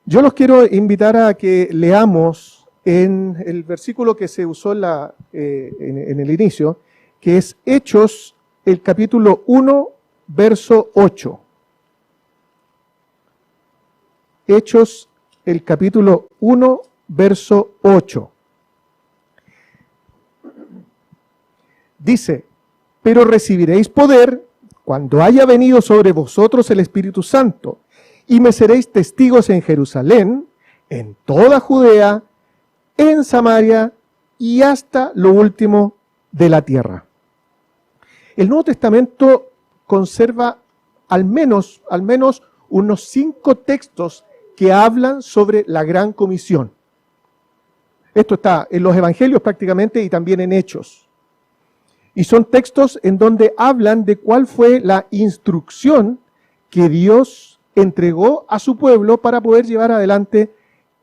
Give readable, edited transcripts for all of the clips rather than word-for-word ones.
Yo los quiero invitar a que leamos en el versículo que se usó en el inicio, que es Hechos, el capítulo 1, verso 8. Hechos, el capítulo 1, verso 8. Dice, pero recibiréis poder cuando haya venido sobre vosotros el Espíritu Santo, y me seréis testigos en Jerusalén, en toda Judea, en Samaria y hasta lo último de la tierra. El Nuevo Testamento conserva al menos unos 5 textos que hablan sobre la Gran Comisión. Esto está en los Evangelios prácticamente y también en Hechos. Y son textos en donde hablan de cuál fue la instrucción que Dios entregó a su pueblo para poder llevar adelante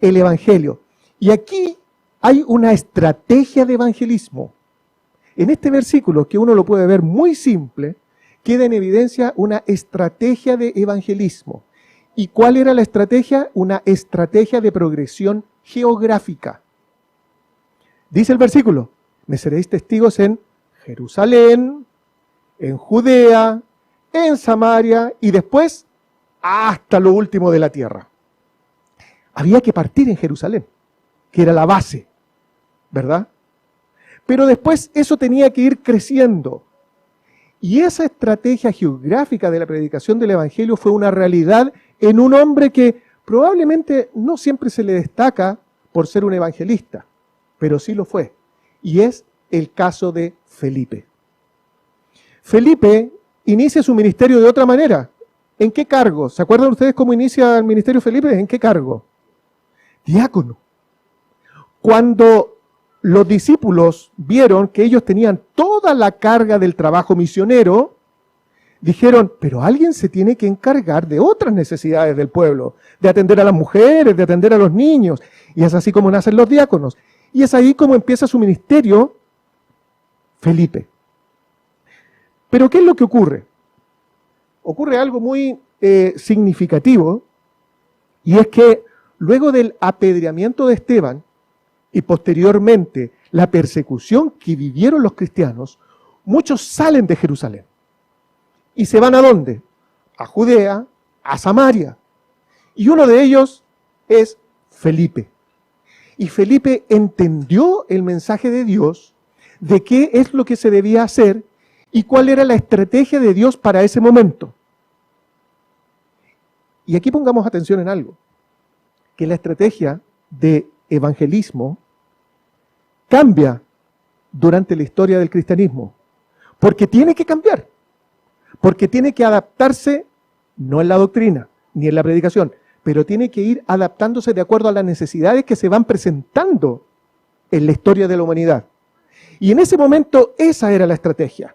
el Evangelio. Y aquí hay una estrategia de evangelismo. En este versículo, que uno lo puede ver muy simple, queda en evidencia una estrategia de evangelismo. ¿Y cuál era la estrategia? Una estrategia de progresión geográfica. Dice el versículo, me seréis testigos en Jerusalén, en Judea, en Samaria y después hasta lo último de la tierra. Había que partir en Jerusalén, que era la base, ¿verdad? Pero después eso tenía que ir creciendo. Y esa estrategia geográfica de la predicación del Evangelio fue una realidad en un hombre que probablemente no siempre se le destaca por ser un evangelista, pero sí lo fue. Y es el caso de Felipe. Felipe inicia su ministerio de otra manera. ¿En qué cargo? ¿Se acuerdan ustedes cómo inicia el ministerio Felipe? ¿En qué cargo? Diácono. Cuando los discípulos vieron que ellos tenían toda la carga del trabajo misionero, dijeron, pero alguien se tiene que encargar de otras necesidades del pueblo, de atender a las mujeres, de atender a los niños. Y es así como nacen los diáconos. Y es ahí como empieza su ministerio Felipe. Pero ¿qué es lo que ocurre? Ocurre algo muy significativo, y es que luego del apedreamiento de Esteban y posteriormente la persecución que vivieron los cristianos, muchos salen de Jerusalén. ¿Y se van a dónde? A Judea, a Samaria. Y uno de ellos es Felipe. Y Felipe entendió el mensaje de Dios, de qué es lo que se debía hacer y cuál era la estrategia de Dios para ese momento. Y aquí pongamos atención en algo, que la estrategia de evangelismo cambia durante la historia del cristianismo, porque tiene que cambiar, porque tiene que adaptarse, no en la doctrina, ni en la predicación, pero tiene que ir adaptándose de acuerdo a las necesidades que se van presentando en la historia de la humanidad. Y en ese momento esa era la estrategia.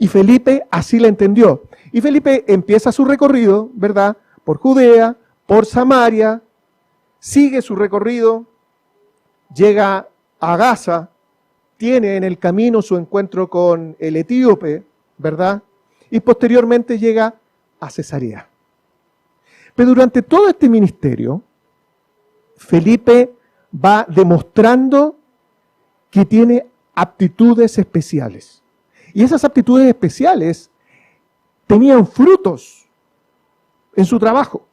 Y Felipe así la entendió. Y Felipe empieza su recorrido, ¿verdad? Por Judea, por Samaria, sigue su recorrido, llega a Gaza, tiene en el camino su encuentro con el etíope, ¿verdad? Y posteriormente llega a Cesarea. Pero durante todo este ministerio, Felipe va demostrando que tiene aptitudes especiales. Y esas aptitudes especiales tenían frutos en su trabajo.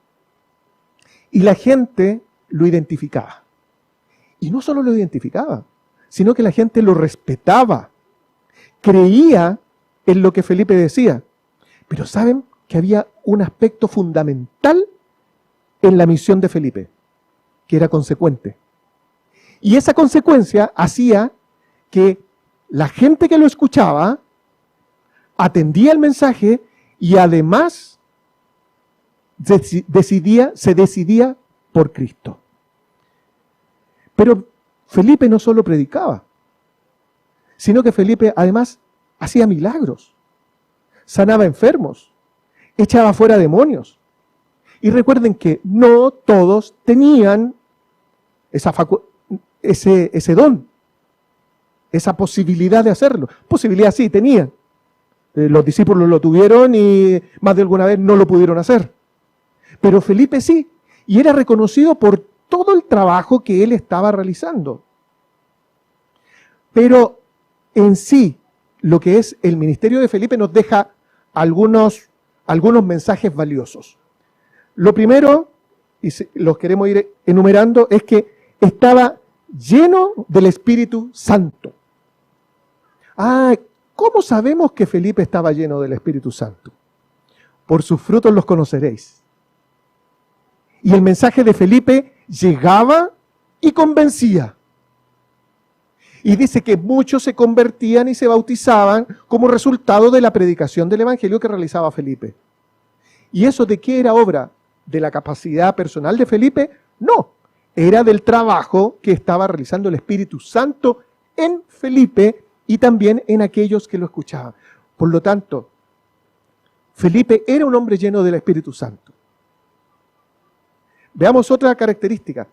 Y la gente lo identificaba. Y no solo lo identificaba, sino que la gente lo respetaba. Creía en lo que Felipe decía. Pero ¿saben que había un aspecto fundamental en la misión de Felipe? Que era consecuente. Y esa consecuencia hacía que la gente que lo escuchaba atendía el mensaje y además se decidía por Cristo. Pero Felipe no solo predicaba, sino que Felipe además hacía milagros, sanaba enfermos, echaba fuera demonios. Y recuerden que no todos tenían ese don, esa posibilidad de hacerlo. Posibilidad sí tenían. Los discípulos lo tuvieron y más de alguna vez no lo pudieron hacer. Pero Felipe sí. y era reconocido por todo el trabajo que él estaba realizando. Pero en sí, lo que es el ministerio de Felipe nos deja algunos mensajes valiosos. Lo primero, y los queremos ir enumerando, es que estaba lleno del Espíritu Santo. ¿Cómo sabemos que Felipe estaba lleno del Espíritu Santo? Por sus frutos los conoceréis. Y el mensaje de Felipe llegaba y convencía. Y dice que muchos se convertían y se bautizaban como resultado de la predicación del Evangelio que realizaba Felipe. ¿Y eso de qué era obra? ¿De la capacidad personal de Felipe? No, era del trabajo que estaba realizando el Espíritu Santo en Felipe y también en aquellos que lo escuchaban. Por lo tanto, Felipe era un hombre lleno del Espíritu Santo. Veamos otra característica.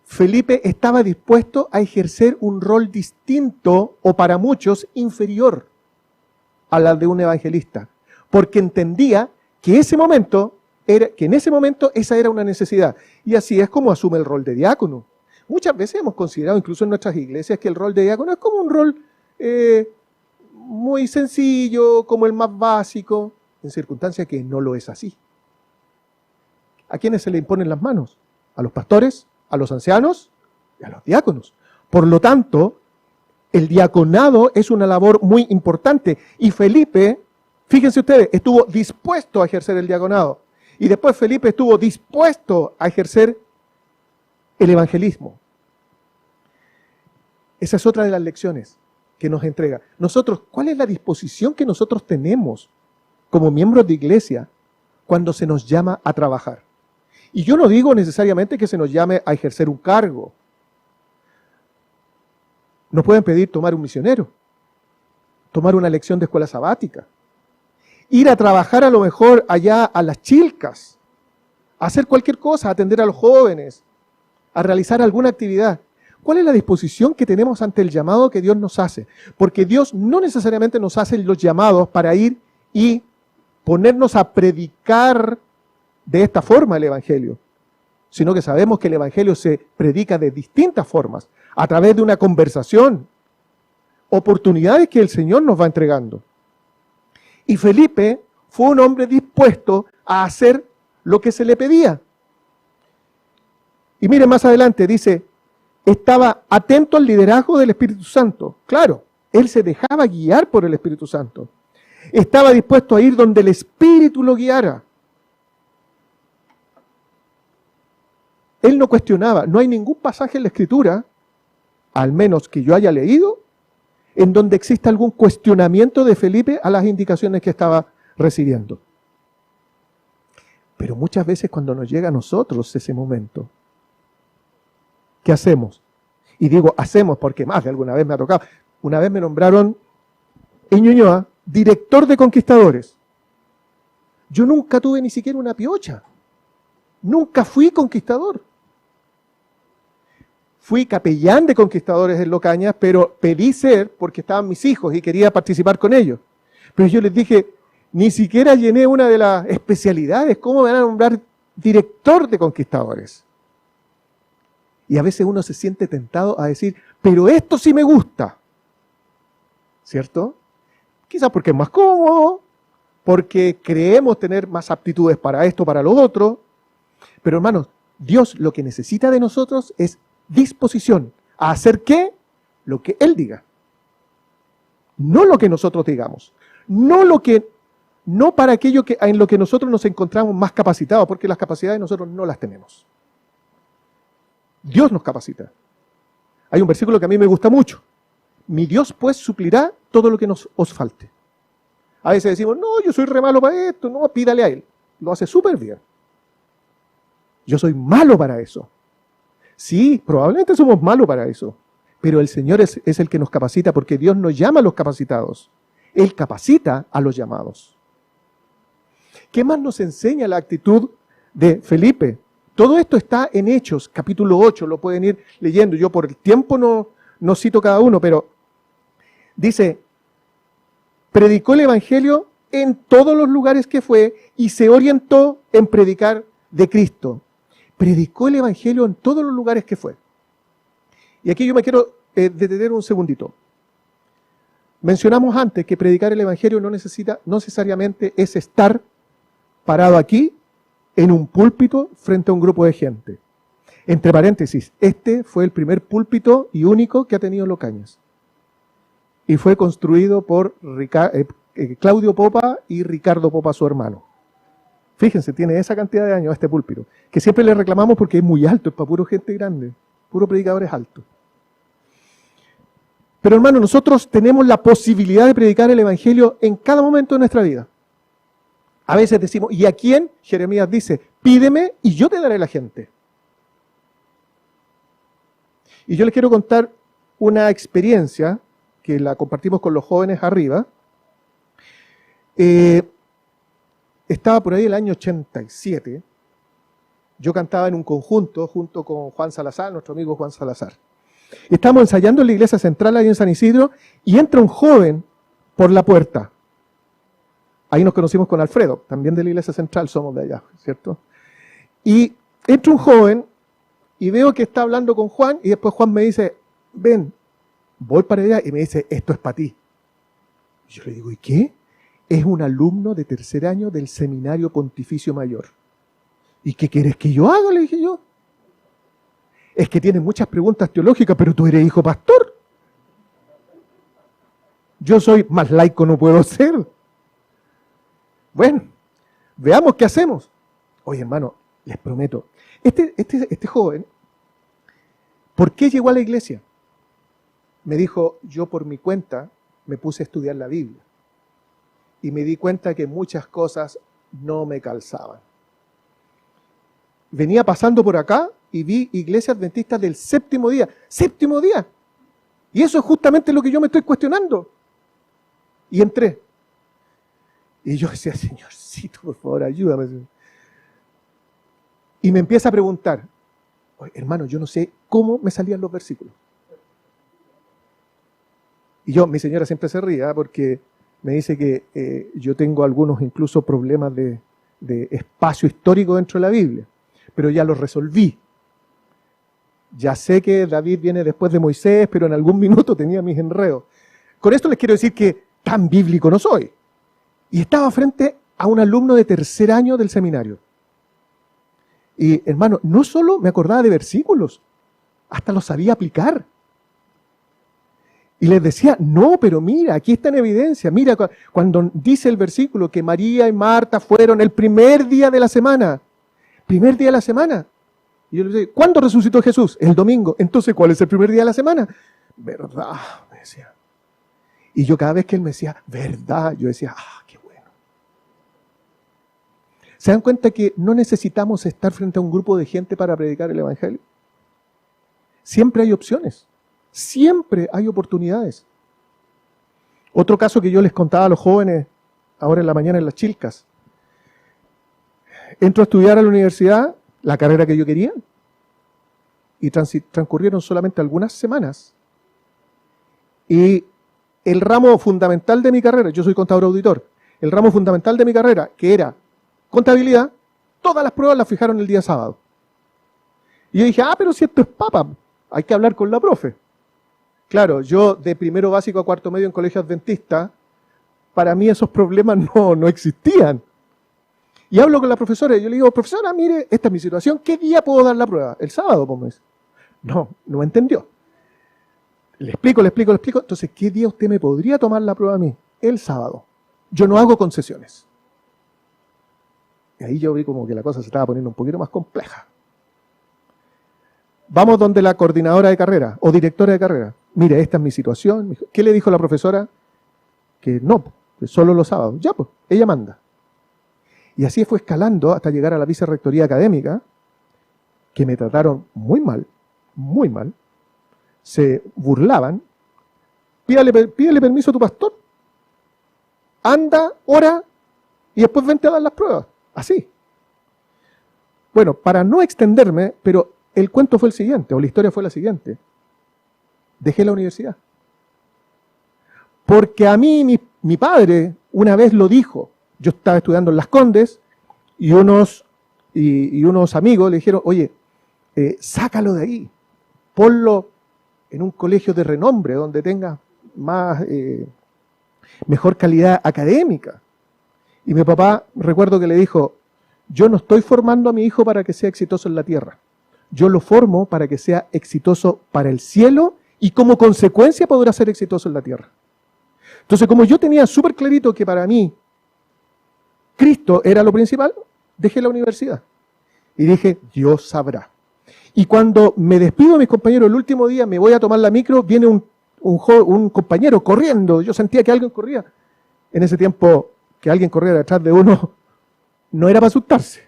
Felipe estaba dispuesto a ejercer un rol distinto o para muchos inferior a la de un evangelista, porque entendía que en ese momento esa era una necesidad. Y así es como asume el rol de diácono. Muchas veces hemos considerado, incluso en nuestras iglesias, que el rol de diácono es como un rol muy sencillo, como el más básico, en circunstancias que no lo es así. ¿A quiénes se le imponen las manos? A los pastores, a los ancianos y a los diáconos. Por lo tanto, el diaconado es una labor muy importante. Y Felipe, fíjense ustedes, estuvo dispuesto a ejercer el diaconado. Y después Felipe estuvo dispuesto a ejercer el evangelismo. Esa es otra de las lecciones que nos entrega. Nosotros, ¿cuál es la disposición que nosotros tenemos como miembros de iglesia cuando se nos llama a trabajar? Y yo no digo necesariamente que se nos llame a ejercer un cargo. Nos pueden pedir tomar un misionero, tomar una lección de escuela sabática, ir a trabajar a lo mejor allá a las Chilcas, a hacer cualquier cosa, a atender a los jóvenes, a realizar alguna actividad. ¿Cuál es la disposición que tenemos ante el llamado que Dios nos hace? Porque Dios no necesariamente nos hace los llamados para ir y ponernos a predicar de esta forma el Evangelio, sino que sabemos que el Evangelio se predica de distintas formas, a través de una conversación, oportunidades que el Señor nos va entregando. Y Felipe fue un hombre dispuesto a hacer lo que se le pedía. Y miren más adelante, dice, estaba atento al liderazgo del Espíritu Santo. Claro, él se dejaba guiar por el Espíritu Santo. Estaba dispuesto a ir donde el Espíritu lo guiara. Él no cuestionaba. No hay ningún pasaje en la Escritura, al menos que yo haya leído, en donde exista algún cuestionamiento de Felipe a las indicaciones que estaba recibiendo. Pero muchas veces cuando nos llega a nosotros ese momento, ¿qué hacemos? Y digo hacemos porque más de alguna vez me ha tocado. Una vez me nombraron en Ñuñoa director de conquistadores. Yo nunca tuve ni siquiera una piocha. Nunca fui conquistador. Fui capellán de conquistadores en Locaña, pero pedí ser porque estaban mis hijos y quería participar con ellos. Pero yo les dije, ni siquiera llené una de las especialidades. ¿Cómo me van a nombrar director de conquistadores? Y a veces uno se siente tentado a decir, pero esto sí me gusta. ¿Cierto? Quizás porque es más cómodo, porque creemos tener más aptitudes para esto, para lo otro. Pero hermanos, Dios lo que necesita de nosotros es disposición a hacer ¿qué? Lo que Él diga. No lo que nosotros digamos. No para aquello en lo que nosotros nos encontramos más capacitados, porque las capacidades nosotros no las tenemos. Dios nos capacita. Hay un versículo que a mí me gusta mucho. Mi Dios pues suplirá todo lo que os falte. A veces decimos, no, yo soy re malo para esto, no, pídale a Él. Lo hace súper bien. Yo soy malo para eso. Sí, probablemente somos malos para eso. Pero el Señor es el que nos capacita porque Dios nos llama a los capacitados. Él capacita a los llamados. ¿Qué más nos enseña la actitud de Felipe? Todo esto está en Hechos, capítulo 8, lo pueden ir leyendo. Yo por el tiempo no cito cada uno, pero dice, predicó el Evangelio en todos los lugares que fue y se orientó en predicar de Cristo. predicó el Evangelio en todos los lugares que fue. Y aquí yo me quiero detener un segundito. Mencionamos antes que predicar el Evangelio no necesariamente es estar parado aquí en un púlpito frente a un grupo de gente. Entre paréntesis, este fue el primer púlpito y único que ha tenido Locañas. Y fue construido por Claudio Popa y Ricardo Popa, su hermano. Fíjense, tiene esa cantidad de años este púlpito, que siempre le reclamamos porque es muy alto, es para puro gente grande, puro predicadores altos. Pero hermano, nosotros tenemos la posibilidad de predicar el Evangelio en cada momento de nuestra vida. A veces decimos, ¿y a quién? Jeremías dice, pídeme y yo te daré la gente. Y yo les quiero contar una experiencia que la compartimos con los jóvenes arriba. Estaba por ahí el año 87. Yo cantaba en un conjunto junto con Juan Salazar, nuestro amigo Juan Salazar. Estábamos ensayando en la iglesia central ahí en San Isidro y entra un joven por la puerta. Ahí nos conocimos con Alfredo, también de la iglesia central, somos de allá, ¿cierto? Y entra un joven y veo que está hablando con Juan y después Juan me dice, ven, voy para allá y me dice, esto es para ti. Y yo le digo, ¿y qué? Es un alumno de tercer año del Seminario Pontificio Mayor. ¿Y qué quieres que yo haga? Le dije yo. Es que tienes muchas preguntas teológicas, pero tú eres hijo pastor. Yo soy más laico, no puedo ser. Bueno, veamos qué hacemos. Oye, hermano, les prometo, este joven, ¿por qué llegó a la iglesia? Me dijo, yo por mi cuenta me puse a estudiar la Biblia. Y me di cuenta que muchas cosas no me calzaban. Venía pasando por acá y vi iglesias adventistas del séptimo día. ¡Séptimo día! Y eso es justamente lo que yo me estoy cuestionando. Y entré. Y yo decía, Señorcito, por favor, ayúdame. Y me empieza a preguntar, hermano, yo no sé cómo me salían los versículos. Y mi señora siempre se ríe, porque me dice que yo tengo algunos incluso problemas de espacio histórico dentro de la Biblia, pero ya los resolví. Ya sé que David viene después de Moisés, pero en algún minuto tenía mis enredos. Con esto les quiero decir que tan bíblico no soy. Y estaba frente a un alumno de tercer año del seminario. Y hermano, no solo me acordaba de versículos, hasta los sabía aplicar. Y les decía, no, pero mira, aquí está en evidencia. Mira, cuando dice el versículo que María y Marta fueron el primer día de la semana. Primer día de la semana. Y yo les decía, ¿cuándo resucitó Jesús? El domingo. Entonces, ¿cuál es el primer día de la semana? ¿Verdad? Me decía. Y yo cada vez que él me decía, ¿verdad? Yo decía, qué bueno. ¿Se dan cuenta que no necesitamos estar frente a un grupo de gente para predicar el Evangelio? Siempre hay opciones. Siempre hay oportunidades. Otro caso que yo les contaba a los jóvenes ahora en la mañana en las Chilcas. Entro a estudiar a la universidad, la carrera que yo quería, y transcurrieron solamente algunas semanas. Y el ramo fundamental de mi carrera, yo soy contador auditor, el ramo fundamental de mi carrera, que era contabilidad, todas las pruebas las fijaron el día sábado. Y yo dije, pero si esto es papa, hay que hablar con la profe. Claro, yo de primero básico a cuarto medio en colegio adventista, para mí esos problemas no existían. Y hablo con la profesora y yo le digo, profesora, mire, esta es mi situación, ¿qué día puedo dar la prueba? El sábado, pues me dice. No entendió. Le explico. Entonces, ¿qué día usted me podría tomar la prueba a mí? El sábado. Yo no hago concesiones. Y ahí yo vi como que la cosa se estaba poniendo un poquito más compleja. Vamos donde la coordinadora de carrera o directora de carrera. Mire, esta es mi situación. ¿Qué le dijo la profesora? Que no, que solo los sábados. Ya, pues, ella manda. Y así fue escalando hasta llegar a la vicerrectoría académica, que me trataron muy mal, se burlaban. Pídele permiso a tu pastor, anda, ora, y después vente a dar las pruebas. Así. Bueno, para no extenderme, pero el cuento fue el siguiente, o la historia fue la siguiente. Dejé la universidad. Porque a mí, mi padre, una vez lo dijo. Yo estaba estudiando en Las Condes y unos y unos amigos le dijeron, oye, sácalo de ahí, ponlo en un colegio de renombre, donde tenga mejor calidad académica. Y mi papá, recuerdo que le dijo, yo no estoy formando a mi hijo para que sea exitoso en la tierra. Yo lo formo para que sea exitoso para el cielo y como consecuencia podrá ser exitoso en la tierra. Entonces, como yo tenía súper clarito que para mí Cristo era lo principal, dejé la universidad. Y dije, Dios sabrá. Y cuando me despido de mis compañeros el último día, me voy a tomar la micro, viene un compañero corriendo. Yo sentía que alguien corría. En ese tiempo, que alguien corriera detrás de uno, no era para asustarse.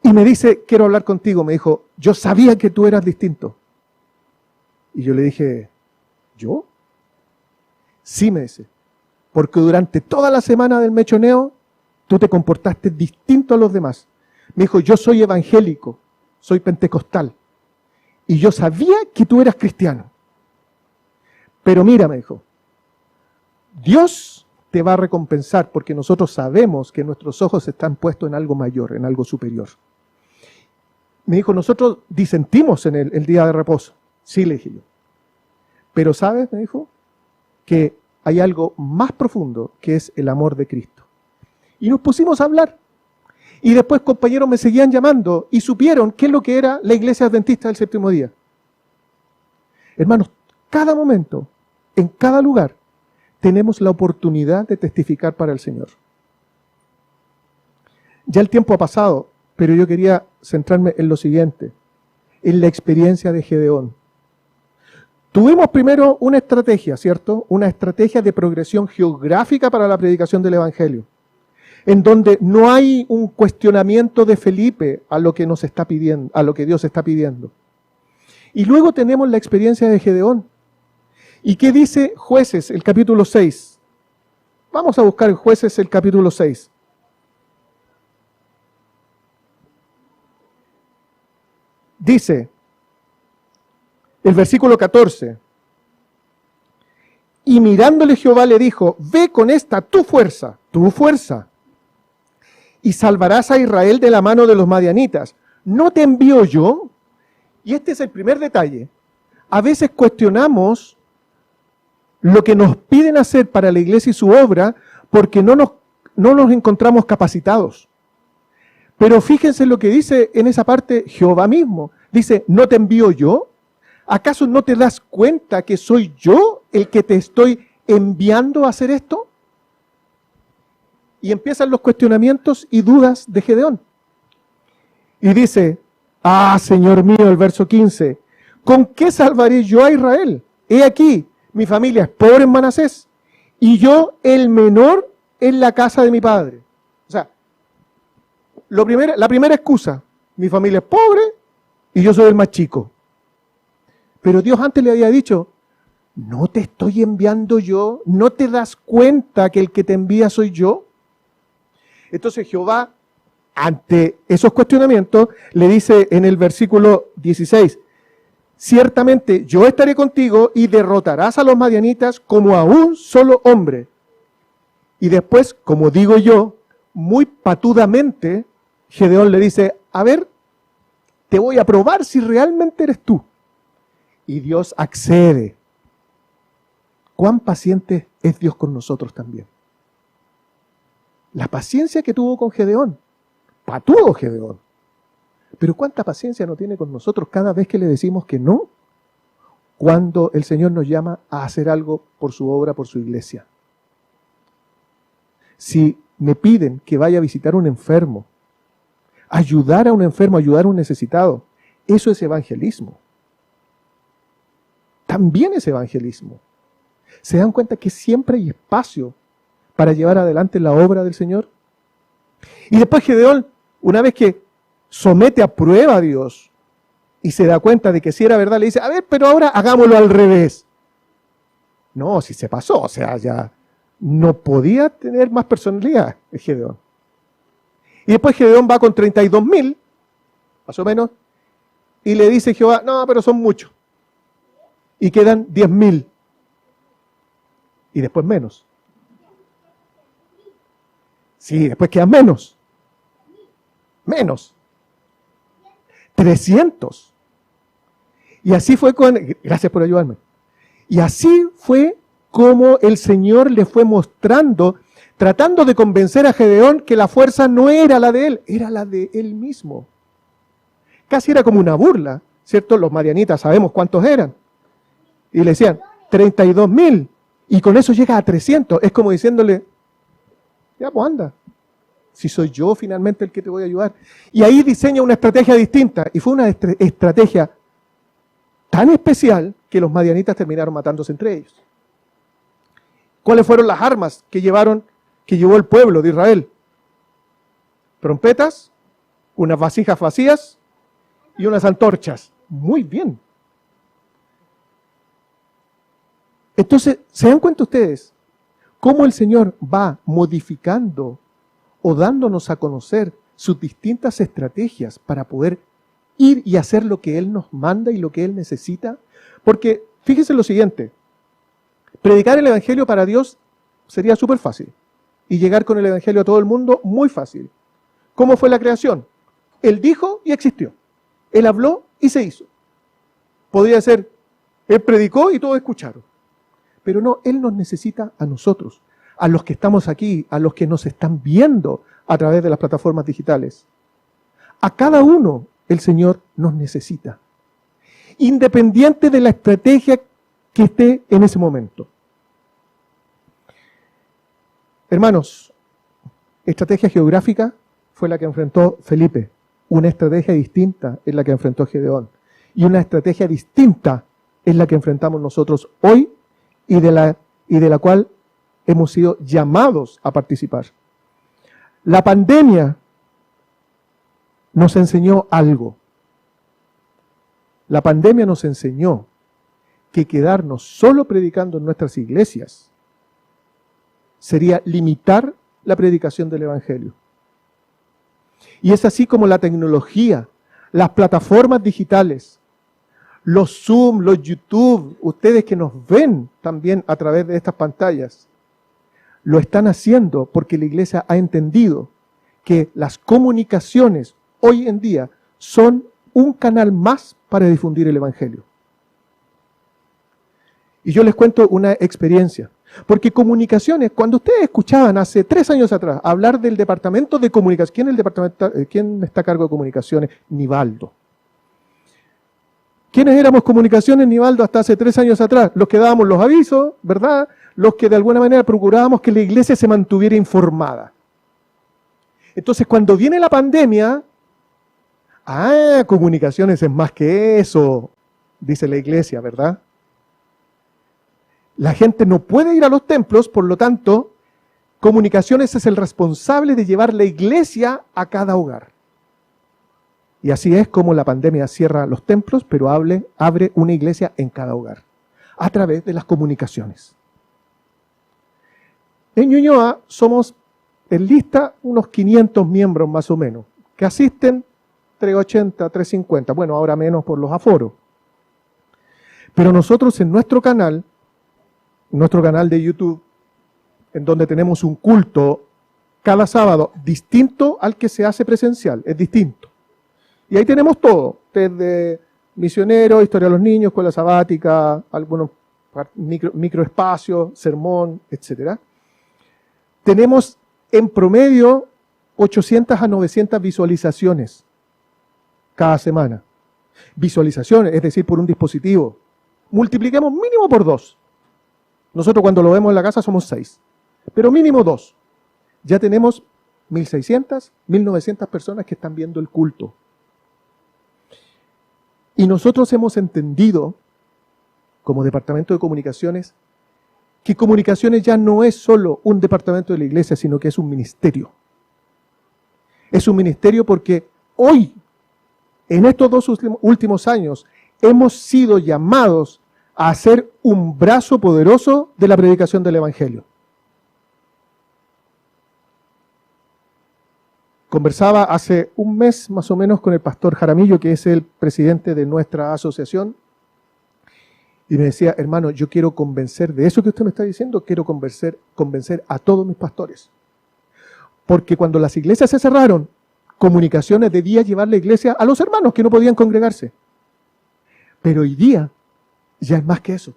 Y me dice, quiero hablar contigo. Me dijo, yo sabía que tú eras distinto. Y yo le dije, ¿yo? Sí, me dice, porque durante toda la semana del mechoneo, tú te comportaste distinto a los demás. Me dijo, yo soy evangélico, soy pentecostal. Y yo sabía que tú eras cristiano. Pero mira, me dijo, Dios te va a recompensar porque nosotros sabemos que nuestros ojos están puestos en algo mayor, en algo superior. Me dijo, nosotros disentimos en el día de reposo. Sí, le dije yo. Pero ¿sabes? Me dijo, que hay algo más profundo que es el amor de Cristo. Y nos pusimos a hablar. Y después compañeros me seguían llamando y supieron qué es lo que era la Iglesia Adventista del Séptimo Día. Hermanos, cada momento, en cada lugar, tenemos la oportunidad de testificar para el Señor. Ya el tiempo ha pasado, pero yo quería centrarme en lo siguiente, en la experiencia de Gedeón. Tuvimos primero una estrategia, ¿cierto? Una estrategia de progresión geográfica para la predicación del Evangelio, en donde no hay un cuestionamiento de Felipe a lo que nos está pidiendo, a lo que Dios está pidiendo. Y luego tenemos la experiencia de Gedeón. ¿Y qué dice Jueces, el capítulo 6? Vamos a buscar en Jueces el capítulo 6. Dice, el versículo 14, y mirándole Jehová le dijo, ve con esta tu fuerza, y salvarás a Israel de la mano de los madianitas. ¿No te envío yo? Y este es el primer detalle. A veces cuestionamos lo que nos piden hacer para la iglesia y su obra porque no nos encontramos capacitados. Pero fíjense lo que dice en esa parte Jehová mismo. Dice, ¿no te envío yo? ¿Acaso no te das cuenta que soy yo el que te estoy enviando a hacer esto? Y empiezan los cuestionamientos y dudas de Gedeón. Y dice, Señor mío, el verso 15, ¿con qué salvaré yo a Israel? He aquí, mi familia es pobre en Manasés, y yo el menor en la casa de mi padre. O sea, la primera excusa, mi familia es pobre y yo soy el más chico. Pero Dios antes le había dicho, ¿no te estoy enviando yo? ¿No te das cuenta que el que te envía soy yo? Entonces Jehová, ante esos cuestionamientos, le dice en el versículo 16, ciertamente yo estaré contigo y derrotarás a los madianitas como a un solo hombre. Y después, como digo yo, muy patudamente, Gedeón le dice, a ver, te voy a probar si realmente eres tú. Y Dios accede. ¿Cuán paciente es Dios con nosotros también? La paciencia que tuvo con Gedeón, patudo Gedeón. Pero ¿cuánta paciencia no tiene con nosotros cada vez que le decimos que no? Cuando el Señor nos llama a hacer algo por su obra, por su iglesia. Si me piden que vaya a visitar a un enfermo, ayudar a un enfermo, ayudar a un necesitado, eso es evangelismo. También es evangelismo. ¿Se dan cuenta que siempre hay espacio para llevar adelante la obra del Señor? Y después Gedeón, una vez que somete a prueba a Dios y se da cuenta de que si era verdad, le dice, a ver, pero ahora hagámoslo al revés. No, si se pasó, o sea, ya no podía tener más personalidad el Gedeón. Y después Gedeón va con 32,000, más o menos, y le dice Jehová, no, pero son muchos. Y quedan 10,000. Y después menos. Sí, después quedan menos. Menos. 300. Y así fue gracias por ayudarme. Y así fue como el Señor le fue mostrando, tratando de convencer a Gedeón que la fuerza no era la de él, era la de él mismo. Casi era como una burla, ¿cierto? Los madianitas sabemos cuántos eran. Y le decían, 32.000. Y con eso llega a 300. Es como diciéndole, ya pues anda. Si soy yo finalmente el que te voy a ayudar. Y ahí diseña una estrategia distinta. Y fue una estrategia tan especial que los madianitas terminaron matándose entre ellos. ¿Cuáles fueron las armas que llevó el pueblo de Israel? Trompetas, unas vasijas vacías y unas antorchas. Muy bien. Entonces, ¿se dan cuenta ustedes cómo el Señor va modificando o dándonos a conocer sus distintas estrategias para poder ir y hacer lo que Él nos manda y lo que Él necesita? Porque fíjense lo siguiente, predicar el Evangelio para Dios sería súper fácil y llegar con el Evangelio a todo el mundo muy fácil. ¿Cómo fue la creación? Él dijo y existió. Él habló y se hizo. Podría ser, Él predicó y todos escucharon. Pero no, Él nos necesita a nosotros, a los que estamos aquí, a los que nos están viendo a través de las plataformas digitales. A cada uno el Señor nos necesita, independiente de la estrategia que esté en ese momento. Hermanos, estrategia geográfica fue la que enfrentó Felipe, una estrategia distinta es la que enfrentó Gedeón, y una estrategia distinta es la que enfrentamos nosotros hoy y de la cual hemos sido llamados a participar. La pandemia nos enseñó algo. La pandemia nos enseñó que quedarnos solo predicando en nuestras iglesias sería limitar la predicación del Evangelio. Y es así como la tecnología, las plataformas digitales, los Zoom, los YouTube, ustedes que nos ven también a través de estas pantallas, lo están haciendo porque la iglesia ha entendido que las comunicaciones hoy en día son un canal más para difundir el Evangelio. Y yo les cuento una experiencia. Porque comunicaciones, cuando ustedes escuchaban hace 3 años atrás hablar del departamento de comunicaciones, ¿quién está a cargo de comunicaciones? Nivaldo. ¿Quiénes éramos comunicaciones, Nivaldo, hasta hace 3 años atrás? Los que dábamos los avisos, ¿verdad? Los que de alguna manera procurábamos que la iglesia se mantuviera informada. Entonces, cuando viene la pandemia, comunicaciones es más que eso, dice la iglesia, ¿verdad? La gente no puede ir a los templos, por lo tanto, comunicaciones es el responsable de llevar la iglesia a cada hogar. Y así es como la pandemia cierra los templos, pero abre una iglesia en cada hogar, a través de las comunicaciones. En Ñuñoa somos, en lista, unos 500 miembros más o menos, que asisten 380, 350, bueno, ahora menos por los aforos. Pero nosotros en nuestro canal de YouTube, en donde tenemos un culto cada sábado distinto al que se hace presencial, es distinto. Y ahí tenemos todo, desde misioneros, historia de los niños, escuela sabática, algunos microespacios, sermón, etc. Tenemos en promedio 800 a 900 visualizaciones cada semana. Visualizaciones, es decir, por un dispositivo. Multipliquemos mínimo por 2. Nosotros cuando lo vemos en la casa somos 6, pero mínimo 2. Ya tenemos 1.600, 1.900 personas que están viendo el culto. Y nosotros hemos entendido, como departamento de comunicaciones, que comunicaciones ya no es solo un departamento de la iglesia, sino que es un ministerio. Es un ministerio porque hoy, en estos 2 últimos años, hemos sido llamados a ser un brazo poderoso de la predicación del Evangelio. Conversaba hace un mes más o menos con el pastor Jaramillo, que es el presidente de nuestra asociación, y me decía, hermano, yo quiero convencer, de eso que usted me está diciendo, quiero convencer a todos mis pastores. Porque cuando las iglesias se cerraron, Comunicaciones debía llevar la iglesia a los hermanos que no podían congregarse. Pero hoy día ya es más que eso.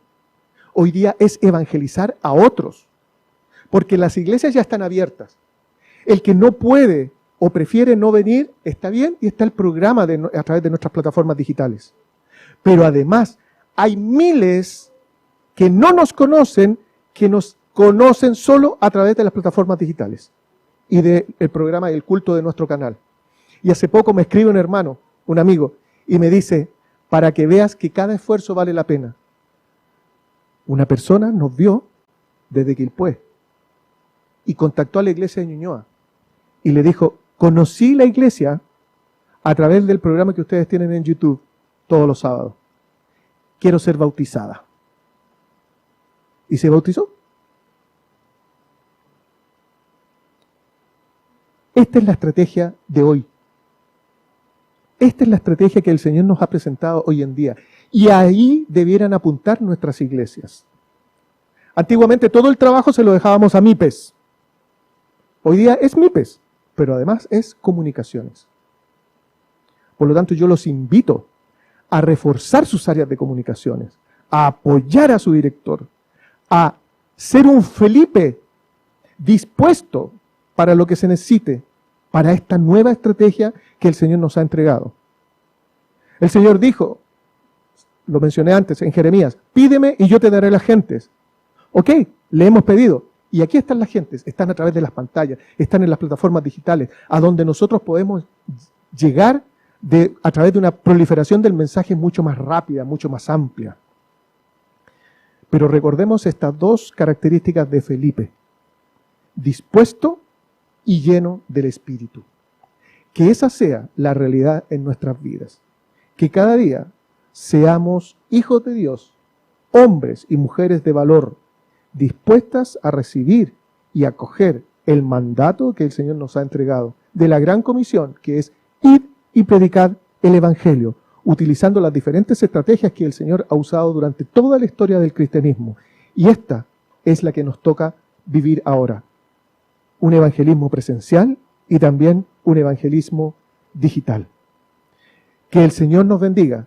Hoy día es evangelizar a otros. Porque las iglesias ya están abiertas. El que no puede o prefiere no venir, está bien, y está el programa a través de nuestras plataformas digitales. Pero además, hay miles que no nos conocen, que nos conocen solo a través de las plataformas digitales y del programa del culto de nuestro canal. Y hace poco me escribe un hermano, un amigo, y me dice, para que veas que cada esfuerzo vale la pena. Una persona nos vio desde Quilpué y contactó a la iglesia de Ñuñoa y le dijo, conocí la iglesia a través del programa que ustedes tienen en YouTube todos los sábados. Quiero ser bautizada. ¿Y se bautizó? Esta es la estrategia de hoy. Esta es la estrategia que el Señor nos ha presentado hoy en día. Y ahí debieran apuntar nuestras iglesias. Antiguamente todo el trabajo se lo dejábamos a MIPES. Hoy día es MIPES, pero además es comunicaciones. Por lo tanto, yo los invito a reforzar sus áreas de comunicaciones, a apoyar a su director, a ser un Felipe dispuesto para lo que se necesite, para esta nueva estrategia que el Señor nos ha entregado. El Señor dijo, lo mencioné antes en Jeremías, pídeme y yo te daré las gentes. Ok, le hemos pedido. Y aquí están las gentes, están a través de las pantallas, están en las plataformas digitales, a donde nosotros podemos llegar a través de una proliferación del mensaje mucho más rápida, mucho más amplia. Pero recordemos estas dos características de Felipe: dispuesto y lleno del Espíritu. Que esa sea la realidad en nuestras vidas. Que cada día seamos hijos de Dios, hombres y mujeres de valor, dispuestas a recibir y acoger el mandato que el Señor nos ha entregado, de la gran comisión, que es ir y predicar el Evangelio, utilizando las diferentes estrategias que el Señor ha usado durante toda la historia del cristianismo. Y esta es la que nos toca vivir ahora. Un evangelismo presencial y también un evangelismo digital. Que el Señor nos bendiga.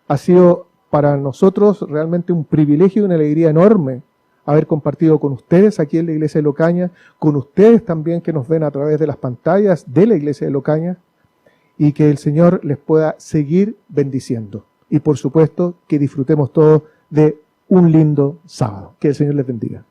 Ha sido para nosotros realmente un privilegio y una alegría enorme haber compartido con ustedes aquí en la Iglesia de Locaña, con ustedes también que nos ven a través de las pantallas de la Iglesia de Locaña, y que el Señor les pueda seguir bendiciendo. Y por supuesto que disfrutemos todos de un lindo sábado. Que el Señor les bendiga.